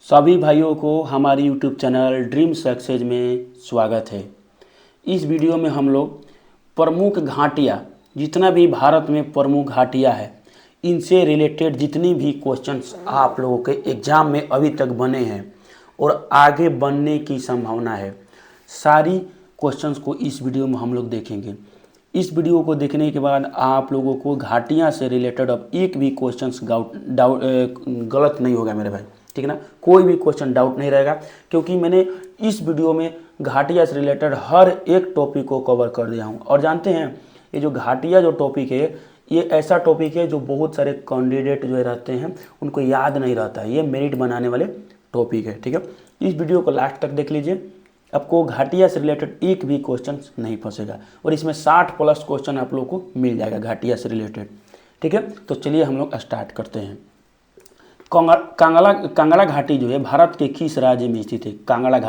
सभी भाइयों को हमारी यूट्यूब चैनल ड्रीम सक्सेस में स्वागत है। इस वीडियो में हम लोग प्रमुख घाटियाँ, जितना भी भारत में प्रमुख घाटियाँ है, इनसे रिलेटेड जितनी भी क्वेश्चंस आप लोगों के एग्ज़ाम में अभी तक बने हैं और आगे बनने की संभावना है, सारी क्वेश्चंस को इस वीडियो में हम लोग देखेंगे। इस वीडियो को देखने के बाद आप लोगों को घाटियाँ से रिलेटेड अब एक भी क्वेश्चंस गलत नहीं होगा मेरे भाई, ठीक है ना। कोई भी क्वेश्चन डाउट नहीं रहेगा, क्योंकि मैंने इस वीडियो में घाटिया से रिलेटेड हर एक टॉपिक को कवर कर दिया हूँ। और जानते हैं, ये जो घाटिया जो टॉपिक है, ये ऐसा टॉपिक है जो बहुत सारे कैंडिडेट जो रहते हैं उनको याद नहीं रहता है। ये मेरिट बनाने वाले टॉपिक है, ठीक है। इस वीडियो को लास्ट तक देख लीजिए, आपको घाटिया से रिलेटेड एक भी क्वेश्चन नहीं फंसेगा और इसमें 60+ क्वेश्चन आप लोग को मिल जाएगा घाटिया से रिलेटेड, ठीक है। तो चलिए हम लोग स्टार्ट करते हैं। कांगड़ा घाटी जो है भारत के किस राज्य में स्थित है? कांगड़ा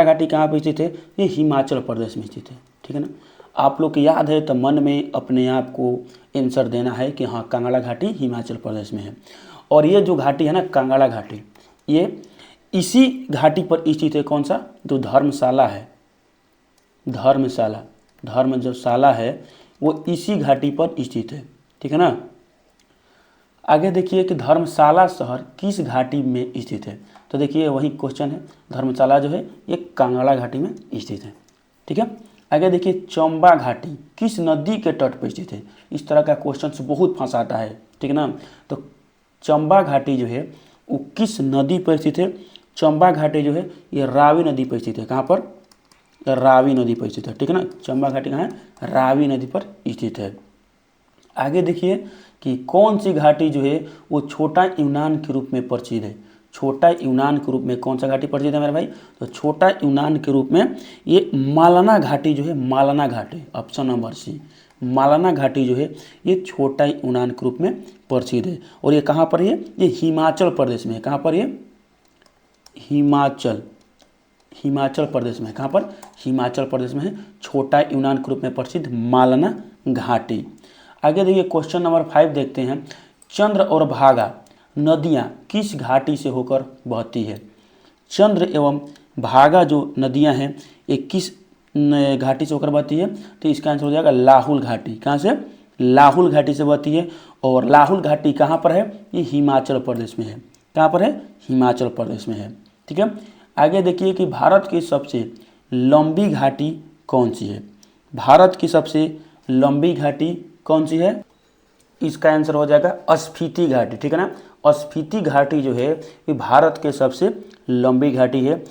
घाटी कहाँ पे स्थित है? ये हिमाचल प्रदेश में स्थित है, ठीक है ना। आप लोग को याद है तो मन में अपने आप को आंसर देना है कि हाँ, कांगड़ा घाटी हिमाचल प्रदेश में है। और ये जो घाटी है ना, कांगड़ा घाटी, ये इसी घाटी पर स्थित है। कौन सा? जो धर्मशाला है, धर्म जो शाला है वो इसी घाटी पर स्थित है, ठीक है ना। आगे देखिए कि धर्मशाला शहर किस घाटी में स्थित है। तो देखिए वही क्वेश्चन है, धर्मशाला जो है ये कांगड़ा घाटी में स्थित है, ठीक है। आगे देखिए चंबा घाटी किस नदी के तट पर स्थित है। इस तरह का क्वेश्चन बहुत फंसाता है, ठीक है ना। तो चंबा घाटी जो है वो किस नदी पर स्थित है? चंबा घाटी जो है ये रावी नदी पर स्थित है। कहाँ पर? रावी नदी पर स्थित है, ठीक है ना। चंबा घाटी कहाँ है? रावी नदी पर स्थित है। आगे देखिए कि कौन सी घाटी जो है वो छोटा यूनान के रूप में प्रसिद्ध है। छोटा यूनान के रूप में कौन सा घाटी प्रसिद्ध है मेरे भाई? तो छोटा यूनान के रूप में ये मालाना घाटी जो है, मालाना घाटी, ऑप्शन नंबर सी, मालाना घाटी जो है ये छोटा यूनान के रूप में प्रसिद्ध है। और ये कहाँ पर है? ये हिमाचल प्रदेश में है। कहाँ पर? ये हिमाचल प्रदेश में है। कहाँ पर? हिमाचल प्रदेश में है, छोटा यूनान के रूप में प्रसिद्ध मालाना घाटी। आगे देखिए क्वेश्चन नंबर 5 देखते हैं। चंद्र और भागा नदियाँ किस घाटी से होकर बहती है? चंद्र एवं भागा जो नदियाँ हैं ये किस घाटी से होकर बहती है? तो इसका आंसर हो जाएगा लाहुल घाटी। कहाँ से? लाहुल घाटी से बहती है। और लाहुल घाटी कहाँ पर है? ये हिमाचल प्रदेश में है। कहाँ पर है? हिमाचल प्रदेश में है, ठीक है। आगे देखिए कि भारत की सबसे लंबी घाटी कौन सी है? भारत की सबसे लंबी घाटी कौन सी है? इसका आंसर हो जाएगा स्पीति घाटी, ठीक है ना। स्पीति घाटी जो है ये भारत के सबसे लंबी घाटी है।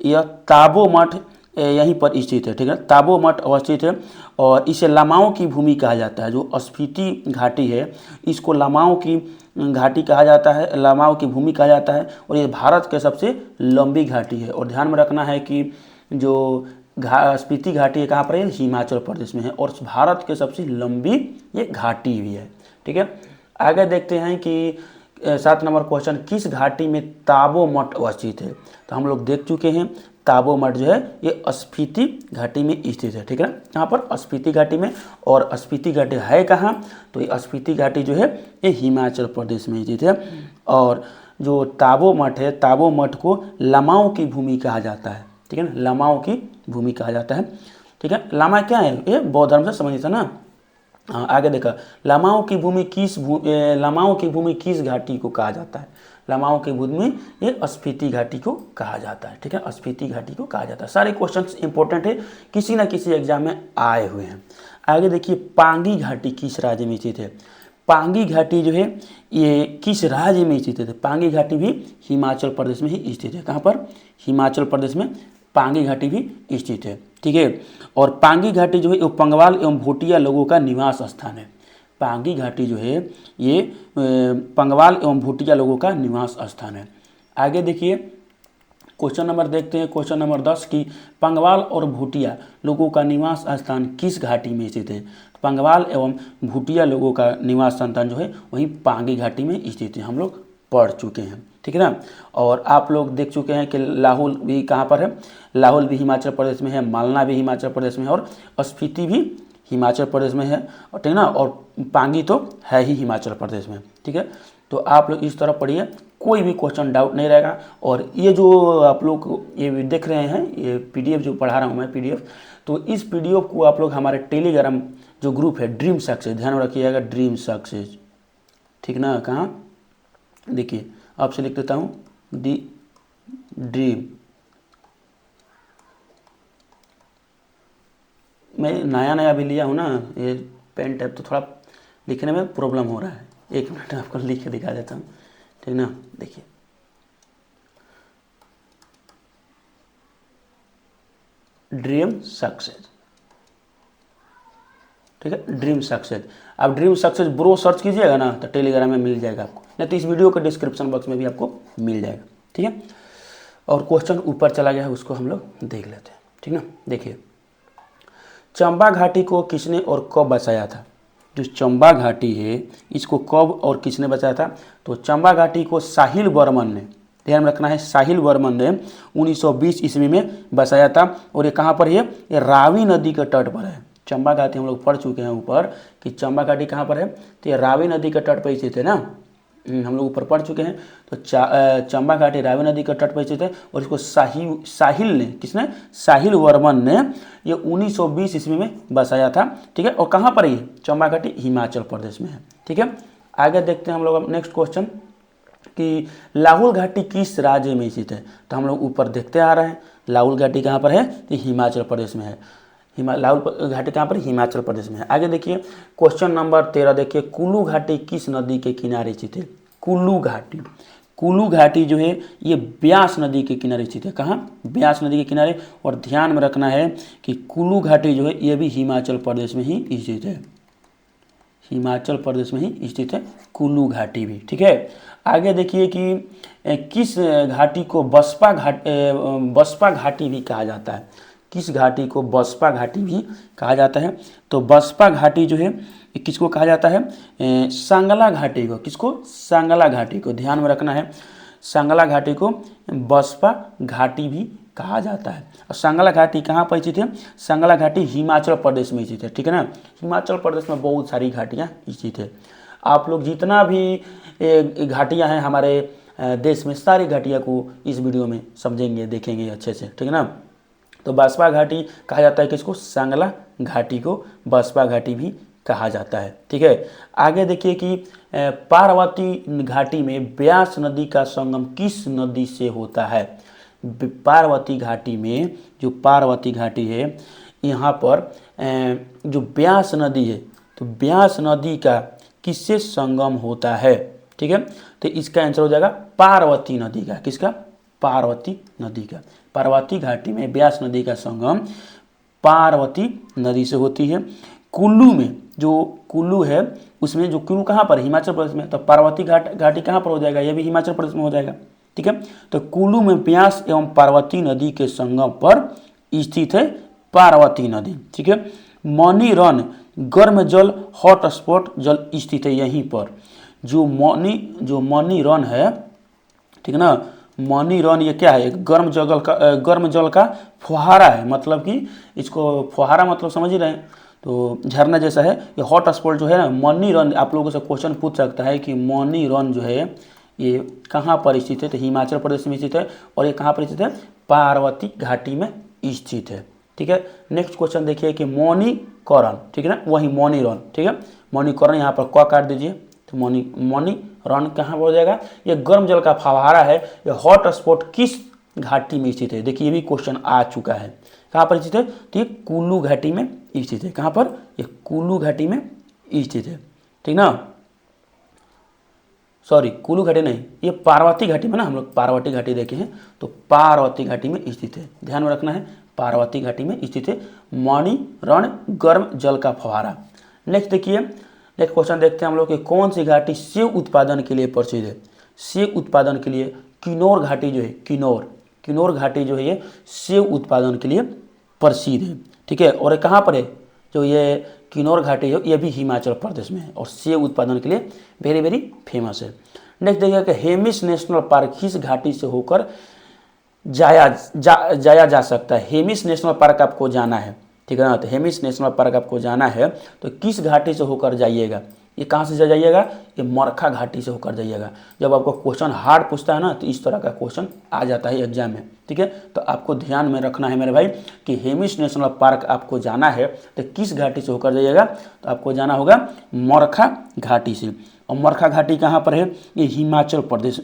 यह ताबो मठ यहीं पर स्थित है, ठीक है। ताबो मठ अवस्थित है और इसे लामाओं की भूमि कहा जाता है। जो स्पीति घाटी है इसको लामाओं की घाटी कहा जाता है, लामाओं की भूमि कहा जाता है। और ये भारत के सबसे लंबी घाटी है। और ध्यान में रखना है कि जो स्पीति घाटी है कहाँ पर है? हिमाचल प्रदेश में है। और भारत के सबसे लंबी ये घाटी भी है, ठीक है। आगे देखते हैं कि 7 नंबर क्वेश्चन, किस घाटी में ताबो मठ अवस्थित है? तो हम लोग देख चुके हैं ताबो मठ जो है ये स्पीति घाटी में स्थित है, ठीक है ना। यहाँ पर स्पीति घाटी में। और स्पीति घाटी है कहाँ? तो ये स्पीति घाटी जो है ये हिमाचल प्रदेश में स्थित है। और जो ताबो मठ है, ताबो मठ को लामाओं की भूमि कहा जाता है, ठीक है ना। लामाओं की भूमि कहा जाता है, ठीक है। लामा क्या है? ये बौद्ध धर्म से संबंधित है ना। हाँ, आगे देखा लामाओं की भूमि किस घाटी को कहा जाता है? लामाओं की भूमि ये स्पीति घाटी को कहा जाता है, ठीक है। स्पीति घाटी को कहा जाता है। सारे क्वेश्चंस इंपॉर्टेंट है, किसी ना किसी एग्जाम में आए हुए हैं। आगे देखिए पांगी घाटी किस राज्य में स्थित है? पांगी घाटी जो है ये किस राज्य में स्थित है? पांगी घाटी भी हिमाचल प्रदेश में ही स्थित है। कहाँ पर? हिमाचल प्रदेश में पांगी घाटी भी स्थित है, ठीक है। और पांगी घाटी जो है वो पंगवाल एवं भूटिया लोगों का निवास स्थान है। पांगी घाटी जो है ये पंगवाल एवं भूटिया लोगों का निवास स्थान है। आगे देखिए क्वेश्चन नंबर देखते हैं, क्वेश्चन नंबर 10 की पंगवाल और भूटिया लोगों का निवास स्थान किस घाटी में स्थित है? पंगवाल एवं भूटिया लोगों का निवास स्थान जो है वही पांगी घाटी में स्थित है। हम लोग पढ़ चुके हैं, ठीक है ना। और आप लोग देख चुके हैं कि लाहौल भी कहाँ पर है? लाहौल भी हिमाचल प्रदेश में है, मालना भी हिमाचल प्रदेश में है और स्पीति भी हिमाचल प्रदेश में है, ठीक है ना। और पांगी तो है ही हिमाचल प्रदेश में, ठीक है। तो आप लोग इस तरह पढ़िए कोई भी क्वेश्चन डाउट नहीं रहेगा। और ये जो आप लोग ये देख रहे हैं, ये पीडीएफ जो पढ़ा रहा हूँ मैं पीडीएफ, तो इस पीडीएफ को आप लोग हमारे टेलीग्राम जो ग्रुप है ड्रीम सक्सेस, ध्यान में रखिएगा ड्रीम सक्सेस, ठीक ना, कहाँ देखिए आपसे लिख देता हूँ ड्रीम, मैं नया नया भी लिया हूँ ना, ये पेन टैप तो थोड़ा लिखने में प्रॉब्लम हो रहा है। 1 मिनट आपको लिख के दिखा देता हूँ, ठीक ना, देखिए ड्रीम सक्सेस, ठीक है, ड्रीम सक्सेस। आप ड्रीम सक्सेस ब्रो सर्च कीजिएगा ना तो टेलीग्राम में मिल जाएगा आपको, नहीं तो इस वीडियो के डिस्क्रिप्शन बॉक्स में भी आपको मिल जाएगा, ठीक है। और क्वेश्चन ऊपर चला गया है, उसको हम लोग देख लेते हैं, ठीक ना। देखिए चंबा घाटी को किसने और कब बसाया था? जो चंबा घाटी है इसको कब और किसने बचाया था? तो चंबा घाटी को साहिल वर्मन ने, ध्यान में रखना है, साहिल वर्मन ने 1920 ईस्वी में बसाया था। और ये कहाँ पर है? ये रावी नदी के तट पर है। चंबा घाटी हम लोग पढ़ चुके हैं ऊपर कि चंबा घाटी कहाँ पर है, तो ये रावी नदी के तट पर स्थित है ना, हम लोग ऊपर पढ़ चुके हैं। तो चंबा घाटी रावी नदी के तट पर स्थित है और इसको साहिल ने, किसने? साहिल वर्मन ने ये 1920 ईस्वी में बसाया था, ठीक है। और कहाँ पर ये चंबा घाटी? हिमाचल प्रदेश में है, ठीक है। आगे देखते हैं हम लोग अब नेक्स्ट क्वेश्चन कि लाहौल घाटी किस राज्य में स्थित है? तो हम लोग ऊपर देखते आ रहे हैं लाहौल घाटी कहाँ पर है, तो हिमाचल प्रदेश में है। लाहौल घाटी कहाँ पर? हिमाचल प्रदेश में है। आगे देखिए क्वेश्चन नंबर 13 देखिए, कुल्लू घाटी किस नदी के किनारे स्थित है? कुल्लू घाटी, कुल्लू घाटी जो है ये ब्यास नदी के किनारे स्थित है। कहाँ? ब्यास नदी के किनारे। और ध्यान में रखना है कि कुल्लू घाटी जो है ये भी हिमाचल प्रदेश में ही स्थित है, हिमाचल प्रदेश में ही स्थित है कुल्लू घाटी भी, ठीक है। आगे देखिए कि किस घाटी को बसपा घाटी भी कहा जाता है? किस घाटी को बसपा घाटी भी कहा जाता है? तो बसपा घाटी जो है किसको कहा जाता है? सांगला घाटी को। किसको? सांगला घाटी को। ध्यान में रखना है, सांगला घाटी को बसपा घाटी भी कहा जाता है। और सांगला घाटी कहाँ पर स्थित है? सांगला घाटी हिमाचल प्रदेश में स्थित है, ठीक है ना। हिमाचल प्रदेश में बहुत सारी घाटियाँ स्थित है। आप लोग जितना भी घाटियाँ हैं हमारे देश में, सारी घाटियाँ को इस वीडियो में समझेंगे, देखेंगे अच्छे से, ठीक है ना। तो बसपा घाटी कहा जाता है किसको? सांगला घाटी को बसपा घाटी भी कहा जाता है, ठीक है। आगे देखिए कि पार्वती घाटी में ब्यास नदी का संगम किस नदी से होता है? पार्वती घाटी में, जो पार्वती घाटी है यहाँ पर जो ब्यास नदी है, तो ब्यास नदी का किससे संगम होता है, ठीक है। तो इसका आंसर हो जाएगा पार्वती नदी का। किसका? पार्वती नदी का। पार्वती घाटी में ब्यास नदी का संगम पार्वती नदी से होती है। कुल्लू में, जो कुल्लू है उसमें, जो कुल्लू कहाँ पर? हिमाचल प्रदेश में, तो पार्वती घाटी कहाँ पर हो जाएगा? यह भी हिमाचल प्रदेश में हो जाएगा, ठीक है। तो कुल्लू में ब्यास एवं पार्वती नदी के संगम पर स्थित है पार्वती नदी, ठीक है। मौनी रन गर्म जल हॉटस्पॉट जल स्थित है यहीं पर। जो मौनी रन है, ठीक है ना, मौनी रन ये क्या है? एक गर्म जल का फुहारा है, मतलब कि इसको फुहारा मतलब समझ ही रहे हैं, तो झरना जैसा है। ये हॉट स्पॉट जो है ना, मौनी रन, आप लोगों से क्वेश्चन पूछ सकता है कि मौनी रन जो है ये कहाँ पर स्थित है? तो हिमाचल प्रदेश में स्थित है। और ये कहाँ पर स्थित है? पार्वती घाटी में स्थित है, ठीक है। नेक्स्ट क्वेश्चन देखिए कि मौनीकरण, ठीक है ना, वही मौनी रन, ठीक है। मौनीकरण यहाँ पर क काट दीजिए, तो मौनी रन कहाँ हो जाएगा? ये गर्म जल का फव्वारा है। ये हॉट स्पॉट किस घाटी में स्थित है? देखिए ये भी क्वेश्चन आ चुका है। कहाँ पर स्थित है? तो ये कुल्लू घाटी में स्थित है। कहाँ पर? ये कुल्लू घाटी में स्थित है, ठीक ना। सॉरी, कुल्लू घाटी नहीं, ये पार्वती घाटी में ना, हम लोग पार्वती घाटी देखे हैं, तो पार्वती घाटी में स्थित है। ध्यान में रखना है, पार्वती घाटी में स्थित है मौनी रण गर्म जल का फव्वारा। नेक्स्ट देखिए, नेक्स्ट क्वेश्चन देखते हैं हम लोग कि कौन सी घाटी सेब उत्पादन के लिए प्रसिद्ध है? सेब उत्पादन के लिए किन्नौर घाटी जो है, किन्नौर घाटी जो है ये सेब उत्पादन के लिए प्रसिद्ध है, ठीक है। और ये कहाँ पर है? जो ये किन्नौर घाटी है ये भी हिमाचल प्रदेश में है और सेब उत्पादन के लिए वेरी वेरी फेमस है। नेक्स्ट देखिए कि हेमिस नेशनल पार्क किस घाटी से होकर जाया जा सकता है? हेमिस नेशनल पार्क आपको जाना है, ठीक है ना। तो हेमिस नेशनल पार्क आपको जाना है तो किस घाटी से होकर जाइएगा? ये कहाँ से जाइएगा, ये मरखा घाटी से होकर जाइएगा। जब आपको क्वेश्चन हार्ड पूछता है ना तो इस तरह का क्वेश्चन आ जाता है एग्जाम में, ठीक है। तो आपको ध्यान में रखना है मेरे भाई कि हेमिस नेशनल पार्क आपको जाना है तो किस घाटी से होकर जाइएगा, तो आपको जाना होगा मरखा घाटी से। और मरखा घाटी कहाँ पर है, ये हिमाचल प्रदेश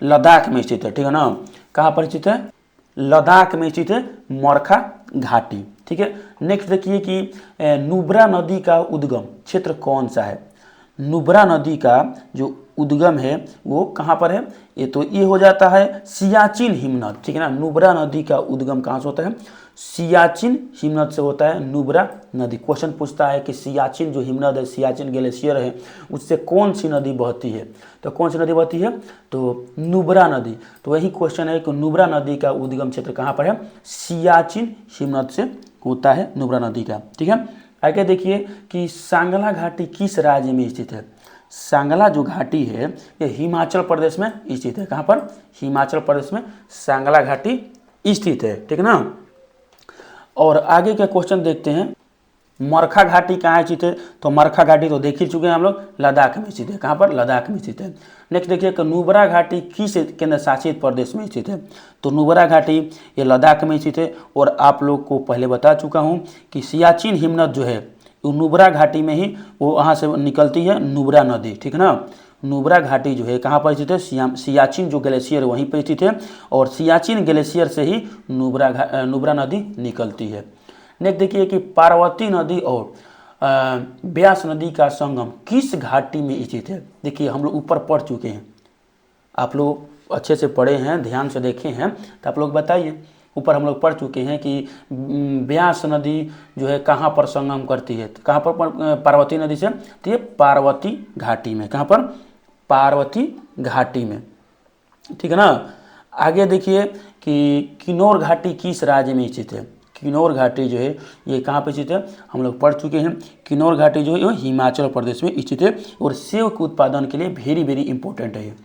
लद्दाख में स्थित है, ठीक है ना। कहाँ पर स्थित है, लद्दाख में स्थित है मरखा घाटी, ठीक है। नेक्स्ट देखिए कि नुब्रा नदी का उद्गम क्षेत्र कौन सा है। नुब्रा नदी का जो उद्गम है वो कहाँ पर है, ये हो जाता है सियाचिन हिमनद, ठीक है ना। नुब्रा नदी का उद्गम कहाँ से होता है, सियाचिन हिमनद से होता है नुब्रा नदी। क्वेश्चन पूछता है कि सियाचिन जो हिमनद है, सियाचिन ग्लेशियर है, उससे कौन सी नदी बहती है, तो कौन सी नदी बहती है, तो नुब्रा नदी। तो वही क्वेश्चन है कि नुब्रा नदी का उद्गम क्षेत्र कहाँ पर है, सियाचिन हिमनद से होता है नुब्रा नदी का, ठीक है। आगे देखिए कि सांगला घाटी किस राज्य में स्थित है। सांगला जो घाटी है ये हिमाचल प्रदेश में स्थित है। कहाँ पर, हिमाचल प्रदेश में सांगला घाटी स्थित है, ठीक है ना। और आगे के क्वेश्चन देखते हैं, मरखा घाटी कहाँ स्थित है, तो मरखा घाटी तो देख ही चुके हैं हम लोग, लद्दाख में स्थित है। कहाँ पर, लद्दाख में स्थित है। नेक्स्ट देखिए कि नुब्रा घाटी किस केंद्र शासित प्रदेश में स्थित है, तो नुब्रा घाटी ये लद्दाख में स्थित है। और आप लोग को पहले बता चुका हूँ कि सियाचिन हिमनद जो है वो नुब्रा घाटी में ही वो वहाँ से निकलती है नुब्रा नदी, ठीक है ना। नुब्रा घाटी जो है कहाँ पर स्थित है, सियाचिन जो ग्लेशियर वहीं पर स्थित है और सियाचिन ग्लेशियर से ही नुब्रा नदी निकलती है। नेक्स्ट देखिए कि पार्वती नदी और ब्यास नदी का संगम किस घाटी में स्थित है। देखिए हम लोग ऊपर पढ़ चुके हैं, आप लोग अच्छे से पढ़े हैं, ध्यान से देखे हैं, तो आप लोग बताइए। ऊपर हम लोग पढ़ चुके हैं कि ब्यास नदी जो है कहाँ पर संगम करती है, तो कहाँ पर, पार्वती नदी से, तो ये पार्वती घाटी में। कहाँ पर, पार्वती घाटी में, ठीक है ना। आगे देखिए कि किन्नौर घाटी किस राज्य में स्थित है। किन्नौर घाटी जो है ये कहाँ पे स्थित है, हम लोग पढ़ चुके हैं। किन्नौर घाटी जो है ये हिमाचल प्रदेश में स्थित है और सेब के उत्पादन के लिए वेरी वेरी इंपॉर्टेंट है।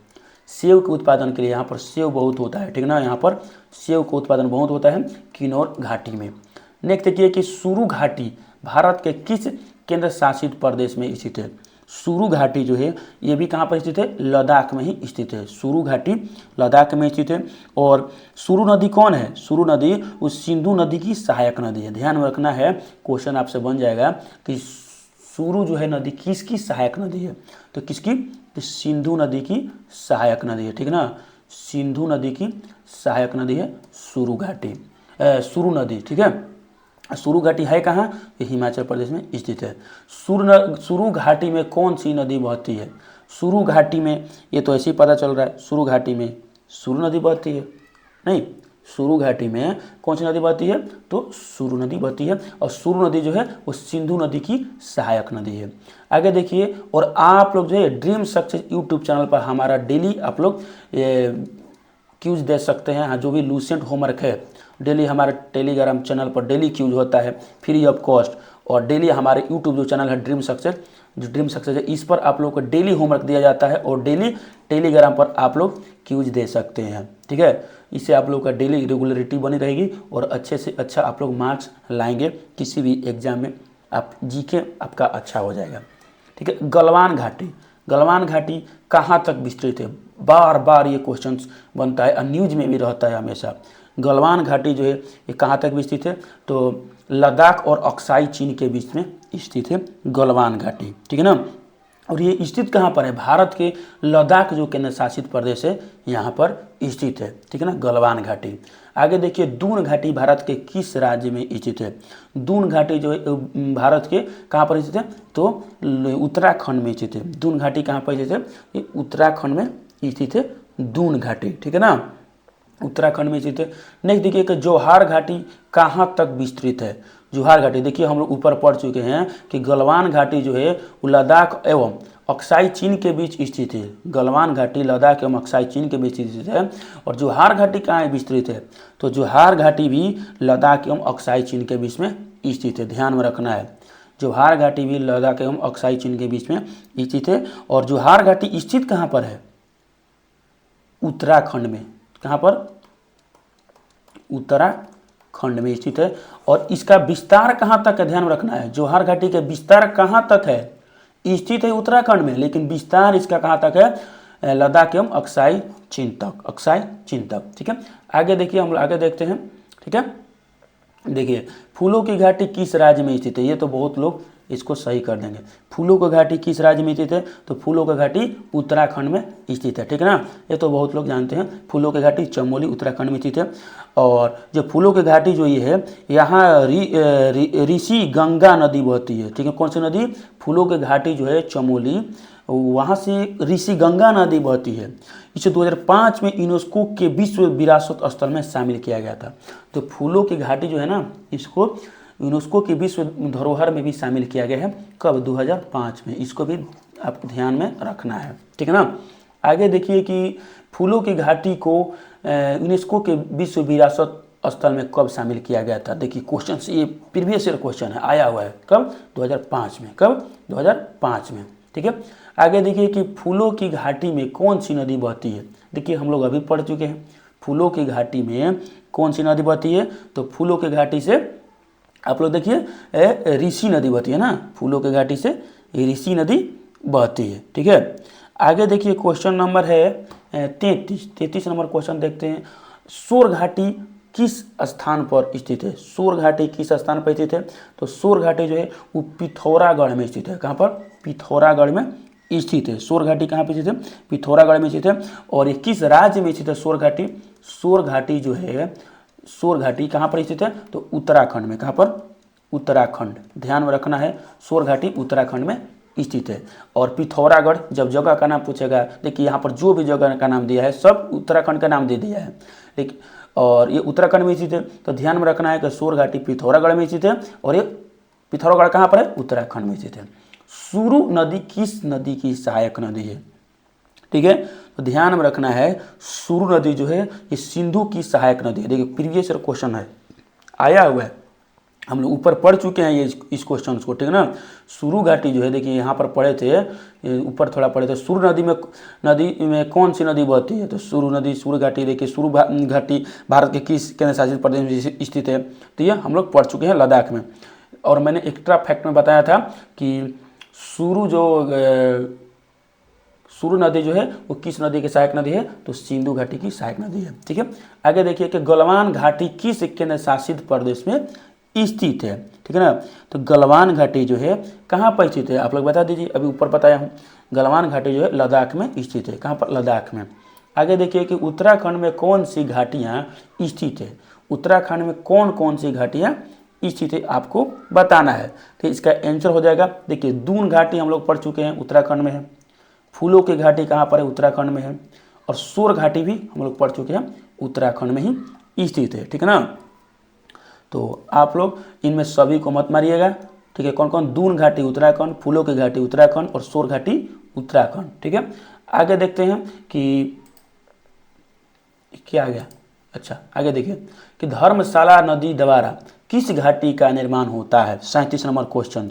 सेब के उत्पादन के लिए यहाँ पर सेब बहुत होता है, ठीक है ना। यहाँ पर सेब का उत्पादन बहुत होता है किन्नौर घाटी में। नेक्स्ट देखिए कि सुरु घाटी भारत के किस केंद्र शासित प्रदेश में स्थित है। सुरु घाटी जो है ये भी कहाँ पर स्थित है, लद्दाख में ही स्थित है। सुरु घाटी लद्दाख में स्थित है। और सुरु नदी कौन है, सुरु नदी उस सिंधु नदी की सहायक नदी है। ध्यान में रखना है, क्वेश्चन आपसे बन जाएगा कि सुरु जो है नदी किसकी सहायक नदी है, तो किसकी, तो सिंधु नदी की सहायक नदी है, ठीक है ना। सिंधु नदी की सहायक नदी है सुरु घाटी, सुरु नदी, ठीक है। सुरु घाटी है कहाँ, ये हिमाचल प्रदेश में स्थित है। सुरु घाटी में कौन सी नदी बहती है। सुरु घाटी में, ये तो ऐसे ही पता चल रहा है, सुरु घाटी में सुरु नदी बहती है, नहीं, सुरु घाटी में कौन सी नदी बहती है, तो सुरु नदी बहती है। और सुरु नदी जो है वो सिंधु नदी की सहायक नदी है। आगे देखिए, और आप लोग जो है ड्रीम सक्सेस यूट्यूब चैनल पर हमारा डेली आप लोग क्यूज दे सकते हैं। हाँ, जो भी लूसेंट होमवर्क है डेली हमारे टेलीग्राम चैनल पर डेली क्यूज होता है फ्री ऑफ कॉस्ट। और डेली हमारे यूट्यूब जो चैनल है ड्रीम सक्सेस, जो ड्रीम सक्सेस है, इस पर आप लोग को डेली होमवर्क दिया जाता है और डेली टेलीग्राम पर आप लोग क्यूज दे सकते हैं, ठीक है। इससे आप लोग का डेली रेगुलरिटी बनी रहेगी और अच्छे से अच्छा आप लोग मार्क्स लाएंगे किसी भी एग्जाम में, आप जीके आपका अच्छा हो जाएगा, ठीक है। गलवान घाटी, गलवान घाटी कहाँ तक विस्तृत है, बार बार ये क्वेश्चन बनता है और न्यूज में भी रहता है हमेशा। गलवान घाटी जो है ये कहाँ तक विस्तृत है, तो लद्दाख और अक्साई चीन के बीच में स्थित है गलवान घाटी, ठीक है ना। और ये स्थित कहाँ पर है, भारत के लद्दाख जो केंद्र शासित प्रदेश है यहाँ पर स्थित है, ठीक है ना, गलवान घाटी। आगे देखिए दून घाटी भारत के किस राज्य में स्थित है। दून घाटी जो है भारत के कहाँ पर स्थित है, तो उत्तराखंड में स्थित है। दून घाटी कहाँ पर स्थित है, ये उत्तराखंड में स्थित है दून घाटी, ठीक है ना, उत्तराखंड में स्थित है। नेक्स्ट देखिए कि जोहार घाटी कहाँ तक विस्तृत है। जोहार घाटी देखिए हम लोग ऊपर पढ़ चुके हैं कि गलवान घाटी जो है वो लद्दाख एवं अक्साई चीन के बीच स्थित है। गलवान घाटी लद्दाख एवं अक्साई चीन के बीच स्थित है। और जोहार घाटी कहाँ विस्तृत है, तो जोहार घाटी भी लद्दाख एवं अक्साई चीन के बीच में स्थित है। ध्यान में रखना है, जोहार घाटी भी लद्दाख एवं अक्साई चीन के बीच में स्थित है। और जोहार घाटी स्थित कहाँ पर है, उत्तराखंड में। कहाँ पर, उत्तराखंड में स्थित है। और इसका विस्तार कहाँ तक है, ध्यान में रखना है, जोहार घाटी का विस्तार कहाँ तक है, स्थित है उत्तराखंड में, लेकिन विस्तार इसका कहाँ तक है, लद्दाख एवं अक्साई चीन तक, अक्साई चीन तक। ठीक है, आगे देखिए, हम लोग आगे देखते हैं। ठीक है, देखिए फूलों की घाटी किस राज्य में स्थित है, ये तो बहुत लोग इसको सही कर देंगे। फूलों की घाटी किस राज्य में स्थित है, तो फूलों की घाटी उत्तराखंड में स्थित है। ठीक है ना, ये तो बहुत लोग जानते हैं, फूलों की घाटी चमोली उत्तराखंड में स्थित है। और जो फूलों की घाटी जो ये है, यहाँ ऋषि गंगा नदी बहती है। ठीक है, कौन सी नदी, फूलों की घाटी जो है चमोली, वहाँ से ऋषि गंगा नदी बहती है। इसे 2005 में यूनेस्को के विश्व विरासत स्थल में शामिल किया गया था। तो फूलों की घाटी जो है ना, इसको यूनेस्को की विश्व धरोहर में भी शामिल किया गया है। कब, 2005 में। इसको भी आपको ध्यान में रखना है। ठीक है ना, आगे देखिए कि फूलों की घाटी को यूनेस्को के विश्व विरासत स्थल में कब शामिल किया गया था। देखिए क्वेश्चन, ये प्रीवियस ईयर क्वेश्चन है, आया हुआ है। कब, 2005 में। कब, 2005 में। ठीक है, आगे देखिए कि फूलों की घाटी में कौन सी नदी बहती है। देखिए हम लोग अभी पढ़ चुके हैं, फूलों की घाटी में कौन सी नदी बहती है, तो फूलों की घाटी से आप लोग देखिए ऋषि नदी बहती है ना, फूलों की घाटी से ऋषि नदी बहती है। ठीक है, आगे देखिए क्वेश्चन नंबर है 33 नंबर क्वेश्चन देखते हैं। सोर घाटी किस स्थान पर स्थित है, सोर घाटी किस स्थान पर स्थित है, तो सोर घाटी जो है वो पिथौरागढ़ में स्थित है। कहाँ पर, पिथौरागढ़ में स्थित है। सोर घाटी कहाँ पे स्थित है, पिथौरागढ़ में स्थित है। और ये किस राज्य में स्थित है सोर घाटी, सोर घाटी जो है, सोर घाटी कहाँ पर स्थित है, तो उत्तराखंड में। कहाँ पर, उत्तराखंड, ध्यान में रखना है, सोर घाटी उत्तराखंड में स्थित है। और पिथौरागढ़, जब जगह का नाम पूछेगा, देखिए यहाँ पर जो भी जगह का नाम दिया है सब उत्तराखंड का नाम दे दिया है, लेकिन और ये उत्तराखंड में स्थित है। तो ध्यान में रखना है कि सोर घाटी पिथौरागढ़ में स्थित है, और ये पिथौरागढ़ कहाँ पर है, उत्तराखंड में स्थित है। सुरु नदी किस नदी की सहायक नदी है। ठीक है, तो ध्यान में रखना है, सुरु नदी जो है ये सिंधु की सहायक नदी है। देखिए प्रीवियस ईयर क्वेश्चन है, आया हुआ है, हम लोग ऊपर पढ़ चुके हैं ये इस क्वेश्चन को। ठीक है ना, सुरु घाटी जो है, देखिए यहाँ पर पढ़े थे, ऊपर थोड़ा पढ़े थे। सुरु नदी में कौन सी नदी बहती है, तो सुरु नदी, सुरु घाटी, देखिए सुरु घाटी भारत के किस केंद्र शासित प्रदेश में स्थित है, तो ये हम लोग पढ़ चुके हैं, लद्दाख में। और मैंने एक्स्ट्रा फैक्ट में बताया था कि सुरु नदी जो है वो किस नदी की सहायक नदी है, तो सिंधु घाटी की सहायक नदी है। ठीक है, आगे देखिए कि गलवान घाटी किस केंद्र शासित प्रदेश में स्थित है। ठीक है ना, तो गलवान घाटी जो है कहाँ पर स्थित है, आप लोग बता दीजिए, अभी ऊपर बताया हूँ। गलवान घाटी जो है लद्दाख में स्थित है। कहाँ पर, लद्दाख में। आगे देखिए कि उत्तराखंड में कौन सी घाटियाँ स्थित है, उत्तराखंड में कौन कौन सी घाटियाँ स्थित है आपको बताना है। तो इसका आंसर हो जाएगा, देखिए दून घाटी हम लोग पढ़ चुके हैं, उत्तराखंड में है। फूलों की घाटी कहाँ पर है, उत्तराखंड में है। और सोर घाटी भी हम लोग पढ़ चुके हैं, उत्तराखंड में ही स्थित है। ठीक है ना, तो आप लोग इनमें सभी को मत मारिएगा। ठीक है, कौन कौन, दून घाटी उत्तराखंड, फूलों की घाटी उत्तराखंड और सोर घाटी उत्तराखंड। ठीक है, आगे देखते हैं कि क्या आ गया। अच्छा, आगे देखिए कि धर्मशाला नदी द्वारा किस घाटी का निर्माण होता है। 37 नंबर क्वेश्चन,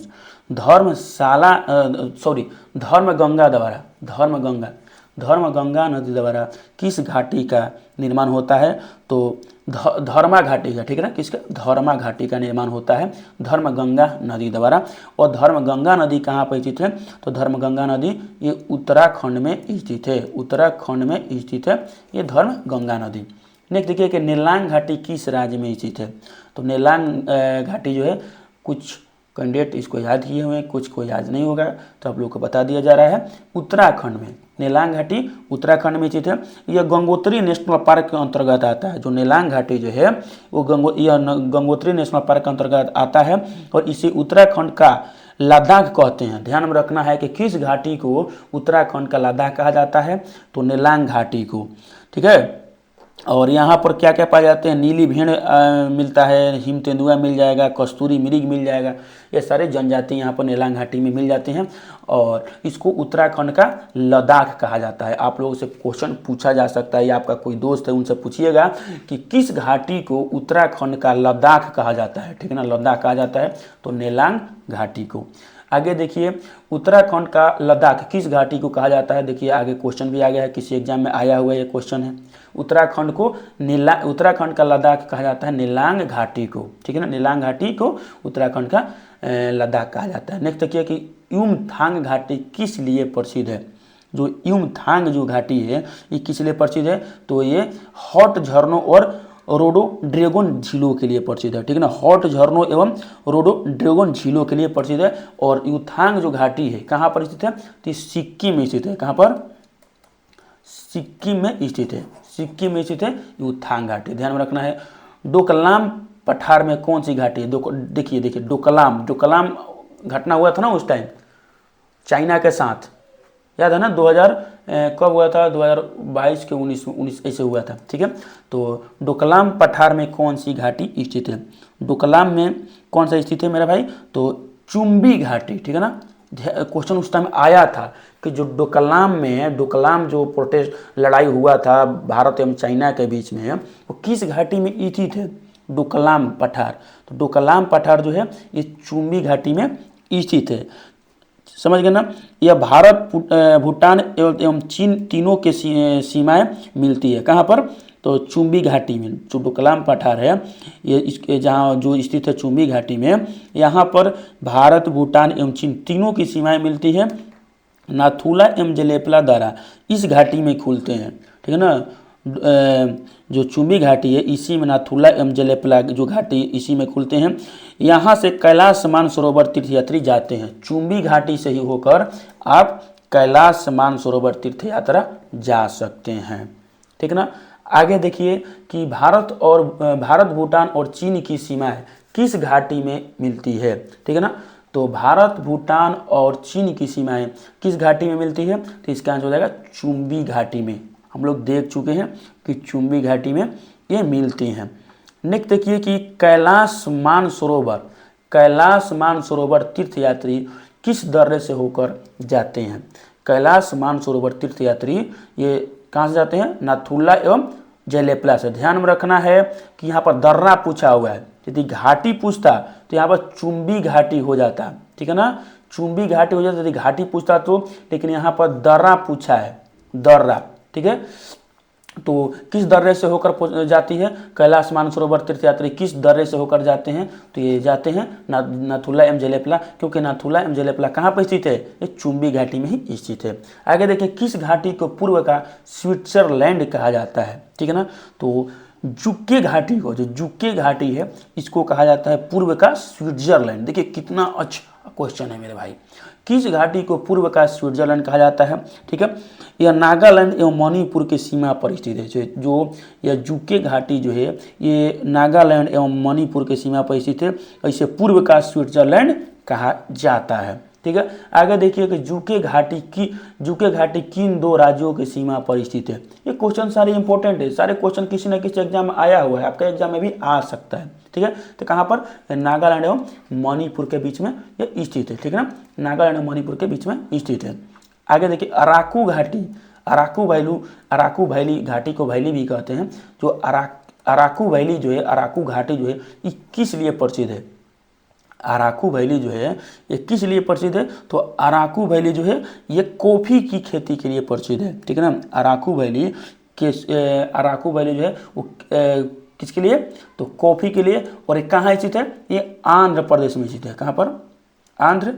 धर्मगंगा नदी द्वारा किस घाटी का निर्माण होता है, तो धर्मा घाटी का। ठीक है ना, किसका, धर्मा घाटी का निर्माण होता है धर्मगंगा नदी द्वारा। और धर्मगंगा नदी कहाँ पर स्थित है, तो धर्मगंगा नदी ये उत्तराखंड में स्थित है, उत्तराखंड में स्थित है ये धर्मगंगा नदी। नेक्स्ट देखिए कि नेलांग घाटी किस राज्य में स्थित है, तो नेलांग घाटी जो है, कुछ कैंडिडेट इसको याद किए हुए हैं, कुछ को याद नहीं होगा, तो आप लोग को बता दिया जा रहा है, उत्तराखंड में। नेलांग घाटी उत्तराखंड में स्थित है। यह गंगोत्री नेशनल पार्क के अंतर्गत आता है। जो नेलांग घाटी जो है वो गंगोत्री नेशनल पार्क के अंतर्गत आता है, और इसे उत्तराखंड का लद्दाख कहते हैं। ध्यान में रखना है कि किस घाटी को उत्तराखंड का लद्दाख कहा जाता है, तो नेलांग घाटी को। ठीक है, और यहाँ पर क्या क्या पाए जाते हैं, नीली भेड़ मिलता है, हिम तेंदुआ मिल जाएगा, कस्तूरी मृग मिल जाएगा, ये सारे जनजाति यहाँ पर नेलांग घाटी में मिल जाते हैं। और इसको उत्तराखंड का लद्दाख कहा जाता है। आप लोगों से क्वेश्चन पूछा जा सकता है, या आपका कोई दोस्त है उनसे पूछिएगा कि किस घाटी को उत्तराखंड का लद्दाख कहा जाता है। ठीक है ना, लद्दाख कहा जाता है तो नेलांग घाटी को। आगे देखिए उत्तराखंड का लद्दाख किस घाटी को कहा जाता है। देखिए आगे क्वेश्चन भी आ गया है, किसी एग्जाम में आया हुआ ये क्वेश्चन है। उत्तराखंड का लद्दाख कहा जाता है नेलांग घाटी को। ठीक है ना, नेलांग घाटी को उत्तराखंड का लद्दाख कहा जाता है। नेक्स्ट देखिए कि युमथांग घाटी किस लिए प्रसिद्ध है? जो युमथांग जो घाटी है ये किस लिए प्रसिद्ध है? तो ये हॉट झरनों और रोडोड्रेगन झीलों के लिए प्रसिद्ध है, ठीक है ना। हॉट झरनों एवं रोडोड्रेगन झीलों के लिए प्रसिद्ध है। और युमथांग जो घाटी है कहाँ पर स्थित है? तो सिक्किम में स्थित है। कहाँ पर? सिक्किम में स्थित है। सिक्किम में स्थित है युमथांग घाटी, ध्यान में रखना है। डोकलाम पठार में कौन सी घाटी है? देखिए डोकलाम घटना हुआ था ना उस टाइम चाइना के साथ, याद है ना? 2000 कब हुआ था? 2022 के 19 ऐसे हुआ था, ठीक है। तो डोकलाम पठार में कौन सी घाटी स्थित है? डोकलाम में कौन सा स्थित है मेरा भाई? तो चुम्बी घाटी, ठीक है ना। क्वेश्चन उस टाइम आया था कि जो डोकलाम जो प्रोटेस्ट लड़ाई हुआ था भारत एवं चाइना के बीच में, वो किस घाटी में स्थित है? डोकलाम पठार। तो डोकलाम पठार जो है ये चुम्बी घाटी में स्थित है, समझ गए ना। यह भारत भूटान एवं चीन तीनों के सीमाएं मिलती है। कहाँ पर? तो चुम्बी घाटी में। जो डोकलाम पठार है ये इसके जहाँ जो स्थित है चुम्बी घाटी में, यहाँ पर भारत भूटान एवं चीन तीनों की सीमाएं मिलती है। नाथुला एवं जलेपला दर्रा इस घाटी में खुलते हैं, ठीक है ना। जो चुम्बी घाटी है इसी में नाथुला एवं जलेपला जो घाटी इसी में खुलते हैं। यहाँ से कैलाश मानसरोवर तीर्थयात्री जाते हैं। चुम्बी घाटी से ही होकर आप कैलाश मानसरोवर तीर्थ यात्रा जा सकते हैं, ठीक ना। आगे देखिए कि भारत भूटान और चीन की सीमाएं किस घाटी में मिलती है, ठीक है ना। तो भारत भूटान और चीन की सीमाएं किस घाटी में मिलती है? तो इसका आंसर हो जाएगा चुम्बी घाटी में। हम लोग देख चुके हैं कि चुम्बी घाटी में ये मिलती हैं। नेक्स्ट देखिए कि कैलाश मानसरोवर तीर्थयात्री किस दर्रे से होकर जाते हैं? कैलाश मानसरोवर तीर्थयात्री ये कहाँ से जाते हैं? नाथुला एवं जलेपला से। ध्यान में रखना है कि यहाँ पर दर्रा पूछा हुआ है, यदि घाटी पूछता तो यहाँ पर चुम्बी घाटी हो जाता, ठीक है ना। चुम्बी घाटी हो जाता यदि घाटी पूछता तो, लेकिन यहाँ पर दर्रा पूछा है, दर्रा, ठीक है। तो किस दर्रे से होकर जाती है कैलाश मानसरोवर तीर्थयात्री? किस दर्रे से होकर जाते हैं? तो ये जाते हैं नाथुला एवं जलेपला, क्योंकि नाथुला एवं जलेपला कहाँ पर स्थित है? ये चुम्बी घाटी में ही स्थित है। आगे देखिए किस घाटी को पूर्व का स्विट्जरलैंड कहा जाता है, ठीक है ना। तो जुक्के घाटी को, जो जुक्के घाटी है इसको कहा जाता है पूर्व का स्विट्जरलैंड। देखिए कितना अच्छा क्वेश्चन है मेरे भाई। किस घाटी को पूर्व का स्विट्जरलैंड कहा जाता है, ठीक है। यह नागालैंड एवं मणिपुर की सीमा पर स्थित है। जो यह जुक्के घाटी जो है ये नागालैंड एवं मणिपुर की सीमा पर स्थित है, इसे पूर्व का स्विट्जरलैंड कहा जाता है, ठीक है। आगे देखिए कि जुके घाटी किन दो राज्यों की सीमा पर स्थित है? ये क्वेश्चन सारे इंपॉर्टेंट है, सारे क्वेश्चन किसी न किसी एग्जाम में आया हुआ है, आपका एग्जाम में भी आ सकता है, ठीक है। तो कहाँ पर? नागालैंड एवं मणिपुर के बीच में ये स्थित है, ठीक है ना। नागालैंड और मणिपुर के बीच में स्थित है। आगे देखिए अराकू घाटी, अराकू वैली घाटी को वैली भी कहते हैं। जो अराकू वैली जो है, अराकू घाटी जो है ये किस लिए प्रसिद्ध है? अराकू वैली जो है ये किस लिए प्रसिद्ध है? तो अराकू वैली जो है ये कॉफ़ी की खेती के लिए प्रसिद्ध है, ठीक है ना। अराकू वैली जो है वो किसके लिए? तो कॉफ़ी के लिए। और ये कहाँ स्थित है? ये आंध्र प्रदेश में स्थित है। कहाँ पर? आंध्र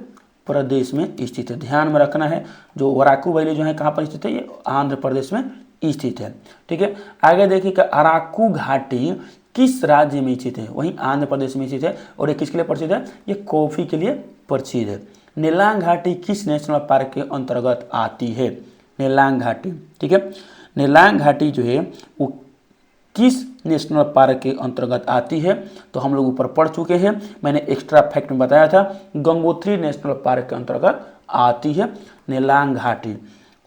प्रदेश में स्थित है। ध्यान में रखना है जो अराकू वैली जो है कहाँ पर स्थित है? ये आंध्र प्रदेश में स्थित है, ठीक है। आगे देखिए कि अराकू घाटी किस राज्य में स्थित है? वहीं आंध्र प्रदेश में स्थित है। और ये किसके लिए प्रसिद्ध है? ये कॉफ़ी के लिए प्रसिद्ध है। नेलांग घाटी किस नेशनल पार्क के अंतर्गत आती है? नेलांग घाटी, ठीक है। नेलांग घाटी जो है वो किस नेशनल पार्क के अंतर्गत आती है? तो हम लोग ऊपर पढ़ चुके हैं, मैंने एक्स्ट्रा फैक्ट में बताया था, गंगोत्री नेशनल पार्क के अंतर्गत आती है नेलांग घाटी।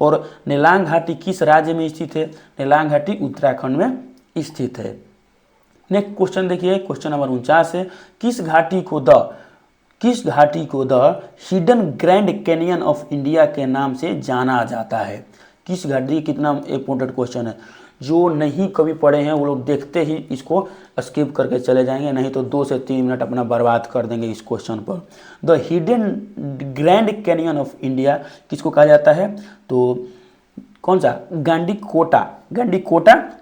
और नेलांग घाटी किस राज्य में स्थित है? नेलांग घाटी उत्तराखंड में स्थित है। नेक्स्ट क्वेश्चन देखिए, क्वेश्चन नंबर 49 है, किस घाटी को the hidden grand canyon of India के नाम से जाना जाता है? किस घाटी? कितना इंपॉर्टेंट क्वेश्चन है, जो नहीं कभी पढ़े हैं वो लोग देखते ही इसको स्किप करके चले जाएंगे, नहीं तो 2 से 3 मिनट अपना बर्बाद कर देंगे इस क्वेश्चन पर। The hidden grand canyon of India किसको कहा जाता है? तो कौन सा? गंडीकोटा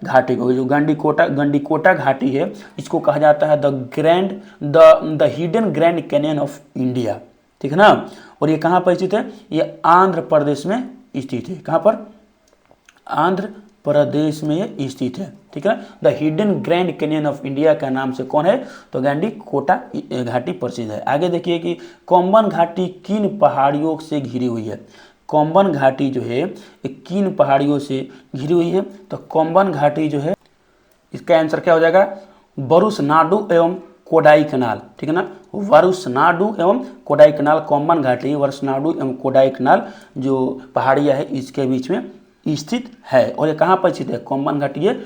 घाटी को। जो गंडीकोटा घाटी है इसको कहा जाता है the hidden grand canyon of India, ठीक है ना। और ये कहाँ पर स्थित है, ये आंध्र प्रदेश में स्थित है। कहाँ पर, आंध्र प्रदेश में ये स्थित है, ठीक है। The hidden grand canyon of India का नाम से कौन है, तो गंडीकोटा घाटी प्रसिद्ध है। आगे देखिए कि कोम्बन घाटी किन पहाड़ियों से घिरी हुई है। कोम्बन घाटी जो है ये किन पहाड़ियों से घिरी हुई है, तो कोम्बन घाटी जो है इसका आंसर क्या हो जाएगा, वरुसनाडु एवं कोडाई कनाल, ठीक है ना। वरुसनाडु एवं कोडाई कनाल, कोम्बन घाटी वरुसनाडु एवं कोडाई कनाल जो पहाड़ियाँ है इसके बीच में स्थित है। और ये कहाँ पर स्थित है, कोम्बन घाटी, ये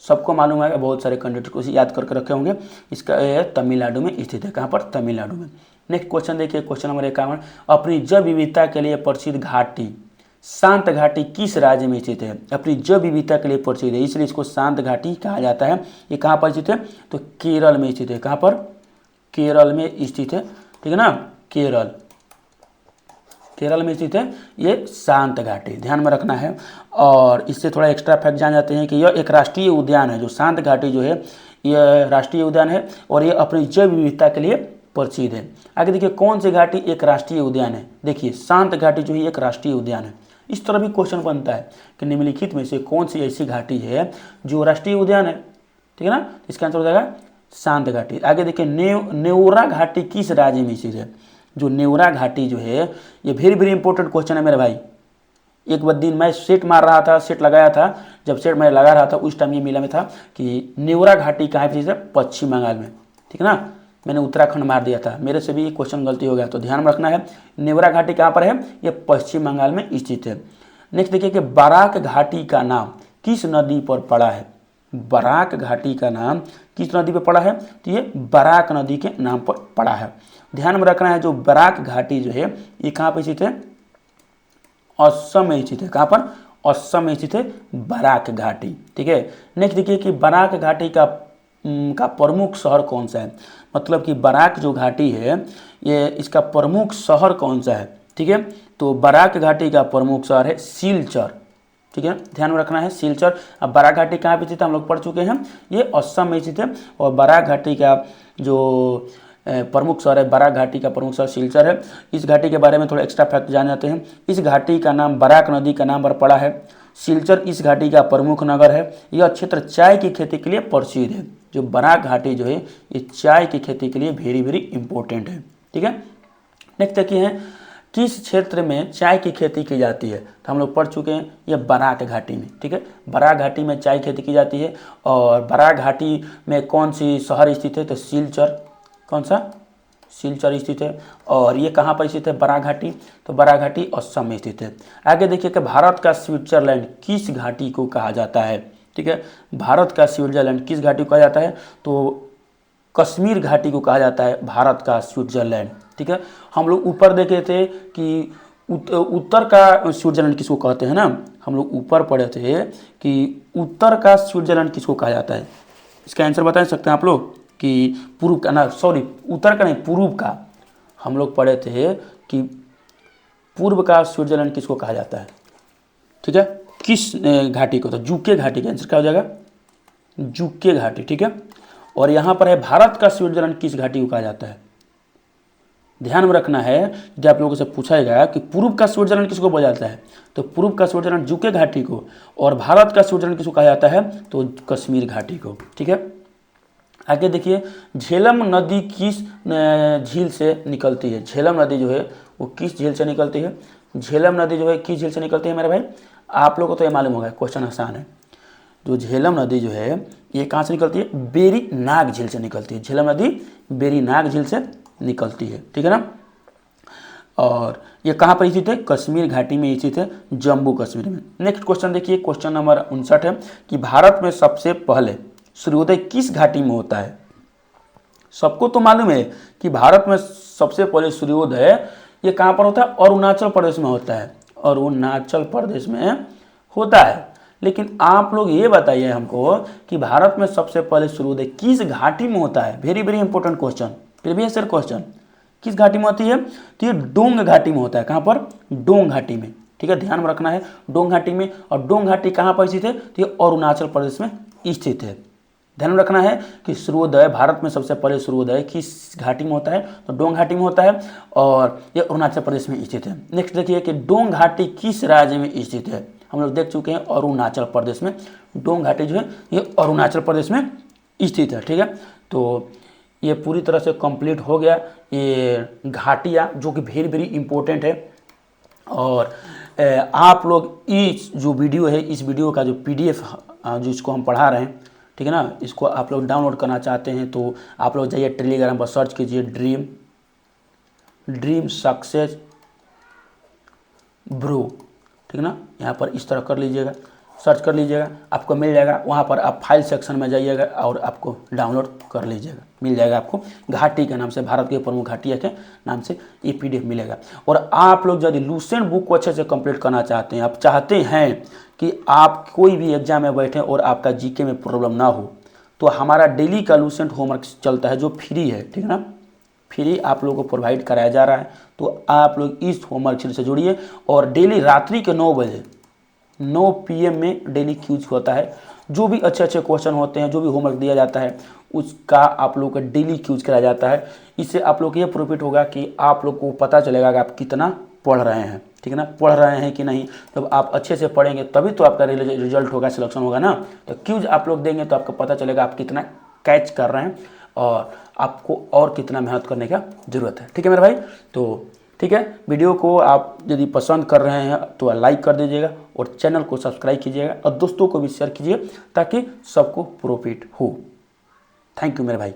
सबको मालूम है, बहुत सारे कैंडिडेट को याद करके रखे होंगे। इसका तमिलनाडु में स्थित है। कहाँ पर, तमिलनाडु में। नेक्स्ट क्वेश्चन देखिए, क्वेश्चन नंबर 51, अपनी जैव विविधता के लिए प्रसिद्ध घाटी शांत घाटी किस राज्य में स्थित है। अपनी जैव विविधता के लिए प्रसिद्ध है, इसलिए इसको शांत घाटी कहा जाता है। ये कहाँ पर स्थित है, तो केरल में स्थित है। कहाँ पर, केरल में स्थित है, ठीक है ना। केरल में स्थित है ये शांत घाटी, ध्यान में रखना है। और इससे थोड़ा एक्स्ट्रा फैक्ट जान जाते हैं कि यह एक राष्ट्रीय उद्यान है। जो शांत घाटी जो है यह राष्ट्रीय उद्यान है और ये अपनी जैव विविधता के लिए प्रसिद्ध है। आगे देखिए, कौन सी घाटी एक राष्ट्रीय उद्यान है। देखिए, शांत घाटी जो है एक राष्ट्रीय उद्यान है। इस तरह भी क्वेश्चन बनता है कि निम्नलिखित में से कौन सी ऐसी घाटी है जो राष्ट्रीय उद्यान है, ठीक है ना। इसका आंसर हो जाएगा शांत घाटी। आगे देखिए, नेउरा घाटी किस राज्य में स्थित है। जो नेउरा घाटी जो है ये वेरी इंपॉर्टेंट क्वेश्चन है मेरे भाई। एक बार दिन मैं सेट मार रहा था, सेट लगाया था, जब सेट मैं लगा रहा था उस टाइम ये मिला में था कि नेउरा घाटी कहाँ पे है, पश्चिम बंगाल में, ठीक है ना। मैंने उत्तराखंड मार दिया था, मेरे से भी ये क्वेश्चन गलती हो गया, तो ध्यान में रखना है। नेवरा घाटी कहाँ पर है, ये पश्चिम बंगाल में स्थित है। नेक्स्ट देखिए कि बराक घाटी का नाम किस नदी पर पड़ा है। बराक घाटी का नाम किस नदी पर पड़ा है, तो ये बराक नदी के नाम पर पड़ा है। ध्यान में रखना है, जो बराक घाटी जो है ये कहाँ पर स्थित है, असम में स्थित है। कहाँ पर, असम में स्थित है बराक घाटी, ठीक है। नेक्स्ट देखिए कि बराक घाटी का प्रमुख शहर कौन सा है। मतलब कि बराक जो घाटी है ये इसका प्रमुख शहर कौन सा है, ठीक है। तो बराक घाटी का प्रमुख शहर है सिलचर, ठीक है, ध्यान में रखना है सिलचर। अब बराक घाटी कहाँ पे स्थित है हम लोग पढ़ चुके हैं, ये असम में स्थित है। और बराक घाटी का जो प्रमुख शहर है, बराक घाटी का प्रमुख शहर सिलचर है। इस घाटी के बारे में थोड़ा एक्स्ट्रा फैक्ट जान जाते हैं। इस घाटी का नाम बराक नदी का नाम पर पड़ा है। सिलचर इस घाटी का प्रमुख नगर है। यह क्षेत्र चाय की खेती के लिए प्रसिद्ध है। जो बराक घाटी जो है ये चाय की खेती के लिए वेरी इंपॉर्टेंट है, ठीक है। नेक्स्ट देखिए हैं, किस क्षेत्र में चाय की खेती की जाती है। तो हम लोग पढ़ चुके हैं ये बराक घाटी में, ठीक है। बराक घाटी में चाय खेती की जाती है। और बराक घाटी में कौन सी शहर स्थित है, तो सिलचर, कौन सा, सिलचर स्थित है। और ये कहाँ पर स्थित है बराक घाटी, तो बराक घाटी असम में स्थित है। आगे देखिए कि भारत का स्विट्जरलैंड किस घाटी को कहा जाता है, ठीक है। भारत का स्विट्जरलैंड किस घाटी को कहा जाता है, तो कश्मीर घाटी को कहा जाता है भारत का स्विट्जरलैंड, ठीक है। हम लोग ऊपर देखे थे कि उत्तर का स्विट्जरलैंड किसको कहते हैं ना, हम लोग ऊपर पढ़े थे कि उत्तर का स्विट्जरलैंड किसको कहा जाता है। इसका आंसर बता सकते हैं आप लोग कि पूर्व का ना, सॉरी उत्तर का नहीं पूर्व का, हम लोग पढ़े थे कि पूर्व का स्विट्जरलैंड किसको कहा जाता है, ठीक है। किस घाटी को, तो जूके घाटी का आंसर क्या हो जाएगा, जूके घाटी, ठीक है। और यहाँ पर है भारत का स्विट्जरलैंड किस घाटी को कहा जाता है। ध्यान में रखना है, जब आप लोगों से पूछा गया कि पूर्व का स्विट्जरलैंड किसको बोला जाता है, तो पूर्व का स्विट्जरलैंड जूके घाटी को, और भारत का स्विट्जरलैंड किसको कहा जाता है, तो कश्मीर घाटी को, ठीक है। आगे देखिए, झेलम नदी किस झील से निकलती है। झेलम नदी जो है वो किस झील से निकलती है। झेलम नदी जो है किस झील से निकलती है मेरे भाई, आप लोगों को तो ये मालूम होगा, क्वेश्चन आसान है। जो झेलम नदी जो है ये कहाँ से निकलती है, बेरी नाग झील से निकलती है। झेलम नदी बेरी नाग झील से निकलती है, ठीक है ना। और ये कहाँ पर स्थित है, कश्मीर घाटी में स्थित है, जम्मू कश्मीर में। नेक्स्ट क्वेश्चन देखिए, क्वेश्चन नंबर 59 है कि भारत में सबसे पहले सूर्योदय किस घाटी में होता है। सबको तो मालूम है कि भारत में सबसे पहले सूर्योदय ये कहाँ पर होता है, अरुणाचल प्रदेश में होता है, अरुणाचल प्रदेश में होता है। लेकिन आप लोग ये बताइए हमको कि भारत में सबसे पहले सूर्योदय किस घाटी में होता है। Very important question, previous year question, किस घाटी में होती है, तो ये डोंग घाटी में होता है। कहाँ पर, डोंग घाटी में, ठीक है, ध्यान में रखना है, डोंग घाटी में। और डोंग घाटी कहाँ पर स्थित है, तो ये अरुणाचल प्रदेश में स्थित है, ध्यान में रखना है कि सूर्योदय भारत में सबसे पहले सूर्योदय किस घाटी में होता है, तो डोंग घाटी में होता है और ये अरुणाचल प्रदेश में स्थित है। नेक्स्ट देखिए कि डोंग घाटी किस राज्य में स्थित है, हम लोग देख चुके हैं अरुणाचल प्रदेश में। डोंग घाटी जो है ये अरुणाचल प्रदेश में स्थित है। ठीक है, तो ये पूरी तरह से कंप्लीट हो गया ये घाटियाँ, जो कि वेरी वेरी इंपॉर्टेंट है। और आप लोग इस जो वीडियो है, इस वीडियो का जो PDF जो इसको हम पढ़ा रहे हैं, ठीक है ना, इसको आप लोग डाउनलोड करना चाहते हैं तो आप लोग जाइए टेलीग्राम पर सर्च कीजिए ड्रीम सक्सेस ब्रो, ठीक है ना, यहाँ पर इस तरह कर लीजिएगा, सर्च कर लीजिएगा, आपको मिल जाएगा। वहाँ पर आप फाइल सेक्शन में जाइएगा और आपको डाउनलोड कर लीजिएगा, मिल जाएगा आपको घाटी के नाम से, भारत के प्रमुख घाटिया के नाम से ये PDF मिलेगा। और आप लोग यदि लूसेंट बुक को अच्छे से कंप्लीट करना चाहते हैं, आप चाहते हैं कि आप कोई भी एग्जाम में बैठें और आपका GK में प्रॉब्लम ना हो, तो हमारा डेली का लूसेंट होमवर्क चलता है जो फ्री है, ठीक है ना, फ्री आप लोगों को प्रोवाइड कराया जा रहा है। तो आप लोग इस होमवर्क से जुड़िए और डेली रात्रि के 9 बजे 9 PM में डेली क्यूज होता है। जो भी अच्छे अच्छे क्वेश्चन होते हैं, जो भी होमवर्क दिया जाता है, उसका आप लोग का डेली क्यूज कराया जाता है। इससे आप लोग को ये प्रॉफिट होगा कि आप लोग को पता चलेगा कि आप कितना पढ़ रहे हैं, ठीक है ना, पढ़ रहे हैं कि नहीं। जब आप अच्छे से पढ़ेंगे तभी तो आपका रिजल्ट होगा, सिलेक्शन होगा ना। तो क्यूज आप लोग देंगे तो आपको पता चलेगा आप कितना कैच कर रहे हैं और आपको और कितना मेहनत करने का ज़रूरत है। ठीक है मेरे भाई, तो ठीक है, वीडियो को आप यदि पसंद कर रहे हैं तो लाइक कर दीजिएगा और चैनल को सब्सक्राइब कीजिएगा और दोस्तों को भी शेयर कीजिए ताकि सबको प्रॉफिट हो। थैंक यू मेरे भाई।